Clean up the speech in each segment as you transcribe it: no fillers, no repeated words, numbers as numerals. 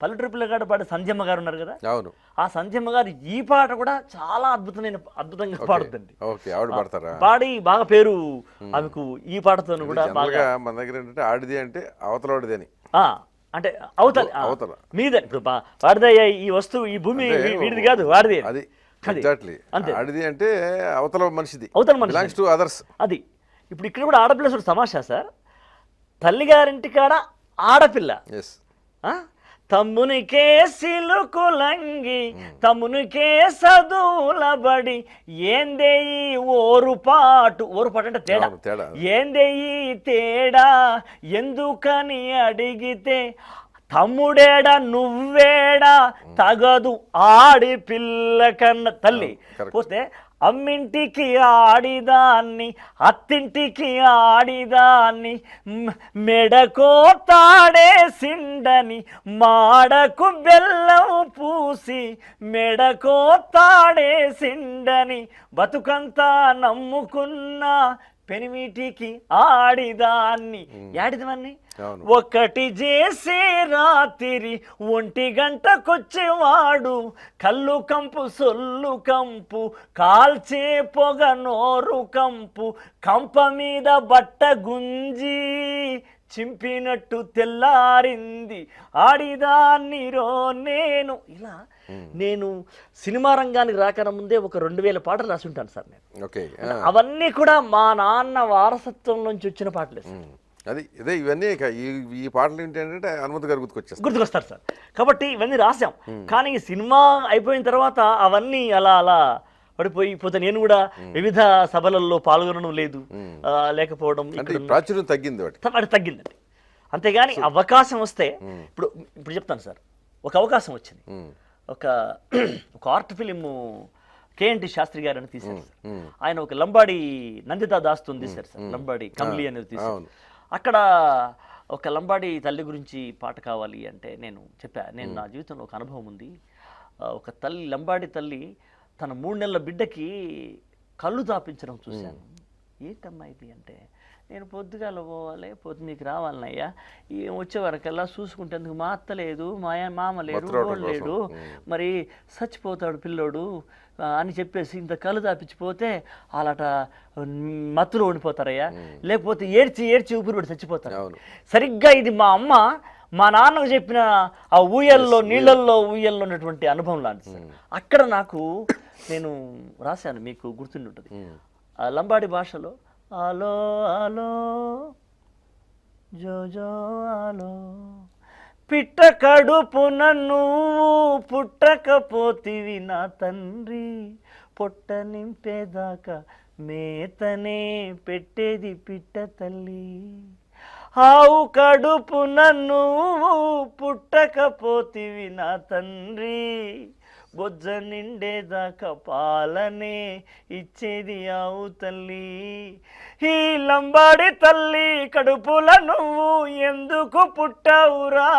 పల్లెటూరు పిల్లగాడు పాడే సంధ్యమ్మ గారు ఉన్నారు కదా, అవును. ఆ సంధ్యమ్మ గారు ఈ పాట కూడా చాలా అద్భుతంగా పాడుతుంది. ఓకే, ఆవిడ పాడతారా? పాడి బాగా పేరు ఆమెకు ఈ పాటతో కూడా బాగా. మన దగ్గర ఏంటంటే ఆడిది అంటే అవతలవాడిది అని, అంటే అవతల మీద ఇప్పుడు వాడిదయ్యా ఈ వస్తువు, ఈ భూమి వీడిది కాదు వాడిది అది. ఎగ్జాక్ట్లీ, ఆడిది అంటే అవతల మనిషిది, అవతల మనిషి, బిలాంగ్స్ టు అదర్స్. అది. ఇప్పుడు ఇక్కడ కూడా ఆడపిల్ల తమాషా సార్, తల్లిగారింటి కాడ ఆడపిల్ల తమ్మునికే సిలుకులంగి తమ్మునికే సదువులబడి ఏందే ఈ ఓరుపాటు అంటే తేడా, ఏందే ఈ తేడా ఎందుకని అడిగితే తమ్ముడేడా నువ్వేడా తగదు ఆడి పిల్ల కన్న తల్లి పోతే అమ్మింటికి ఆడిదాన్ని అత్తింటికి ఆడిదాన్ని మెడకో తాడేసిండని మాడకు బెల్లం పూసి మెడకో తాడేసిండని బతుకంతా నమ్ముకున్నా పెనిమిటికి ఆడిదాన్ని యాడిదాన్ని ఒకటి చేసే రాత్రి 1 గంటకొచ్చేవాడు కళ్ళు కంపు సొల్లు కంపు కాల్చే పొగ నోరు కంపు కంప మీద బట్ట గుంజి చింపినట్టు తెల్లారింది ఆడిదాన్ని రో నేను. ఇలా నేను సినిమా రంగానికి రాకన ముందే ఒక 2000 పాటలు రాసి ఉంటాను సార్ నేను. అవన్నీ కూడా మా నాన్న వారసత్వం నుంచి వచ్చిన పాటలే సార్. అది ఇదే ఇవన్నీ ఈ పాటలు ఏంటంటే హనుమంత్ గారు గుర్తుకొస్తారు సార్. కాబట్టి ఇవన్నీ రాసాం, కానీ సినిమా అయిపోయిన తర్వాత అవన్నీ అలా అలా పడిపోతే నేను కూడా వివిధ సభలలో పాల్గొనడం లేదు, లేకపోవడం ప్రాచుర్యం తగ్గిందండి. అంతేగాని అవకాశం వస్తే ఇప్పుడు చెప్తాను సార్, ఒక అవకాశం వచ్చింది. ఒక ఆర్ట్ ఫిలిం కేఎన్టీ శాస్త్రి గారు అని తీశారు సార్. ఆయన ఒక లంబాడి నందితా దాస్తుంది తీశారు సార్, లంబాడి కమ్లీ అనేది తీశారు. అక్కడ ఒక లంబాడి తల్లి గురించి పాట కావాలి అంటే నేను చెప్పా, నేను నా జీవితంలో ఒక అనుభవం ఉంది. ఒక తల్లి, లంబాడి తల్లి తన 3 నెలల బిడ్డకి కళ్ళు తాపించడం చూశాను. ఏంటమ్మా ఇది అంటే, నేను పొద్దుగాల పోవాలి, పొద్దున్నీకు రావాలన్నయ్యా, వచ్చే వరకల్లా చూసుకుంటేందుకు మా అత్త లేదు, మా మామ లేడు, ఓడు లేడు, మరి చచ్చిపోతాడు పిల్లోడు అని చెప్పేసి ఇంత కళ్ళు తాపించిపోతే అలాట మత్తులో ఉండిపోతారయ్యా, లేకపోతే ఏడ్చి ఏడ్చి ఊపిరి పడి చచ్చిపోతారు. సరిగ్గా ఇది మా అమ్మ మా నాన్నకు చెప్పిన ఆ ఊయల్లో నీళ్ళల్లో ఊయల్లో ఉన్నటువంటి అనుభవం లాంటి సార్. అక్కడ నాకు నేను రాశాను, మీకు గుర్తుంటుంది, లంబాడి భాషలో ఆలో ఆలో జో జో ఆలో పిట్ట కడుపున నువ్వు పుట్టకపోతివి నా తండ్రి, పొట్ట నింపేదాకా మేతనే పెట్టేది పిట్ట తల్లి, ఆవు కడుపున నువ్వు పుట్టకపోతివి నా తండ్రి, బొజ్జ నిండేదాకా పాలనే ఇచ్చేది ఆవు తల్లి, ఈ లంబాడి తల్లి కడుపుల నువ్వు ఎందుకు పుట్టావురా,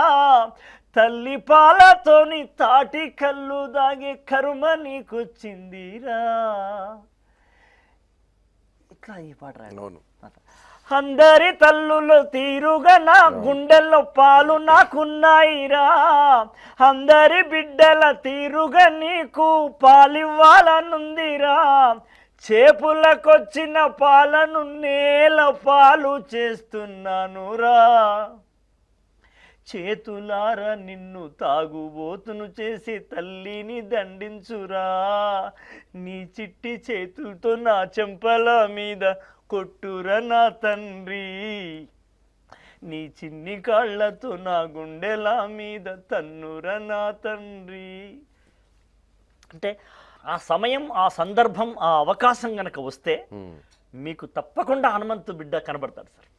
తల్లి పాలతోని తాటి కళ్ళు దాగే కర్మ నీకొచ్చిందిరా. ఇట్లా ఈ పాట రాను. అందరి తల్లులు తీరుగా నా గుండెల్లో పాలు నాకున్నాయిరా, అందరి బిడ్డల తీరుగా నీకు పాలివ్వాలనుందిరా, చేపులకొచ్చిన పాలను నేల పాలు చేస్తున్నానురా, చేతులారా నిన్ను తాగుబోతును చేసి తల్లిని దండించురా, నీ చిట్టి చేతులతో నా చెంపల మీద కొట్టురా నా తండ్రి, నీ చిన్ని కాళ్ళతో నా గుండెల మీద తన్నురా నా తండ్రి. అంటే ఆ సమయం, ఆ సందర్భం, ఆ అవకాశం గనక వస్తే మీకు తప్పకుండా హనుమంతు బిడ్డ కనబడతాడు సార్.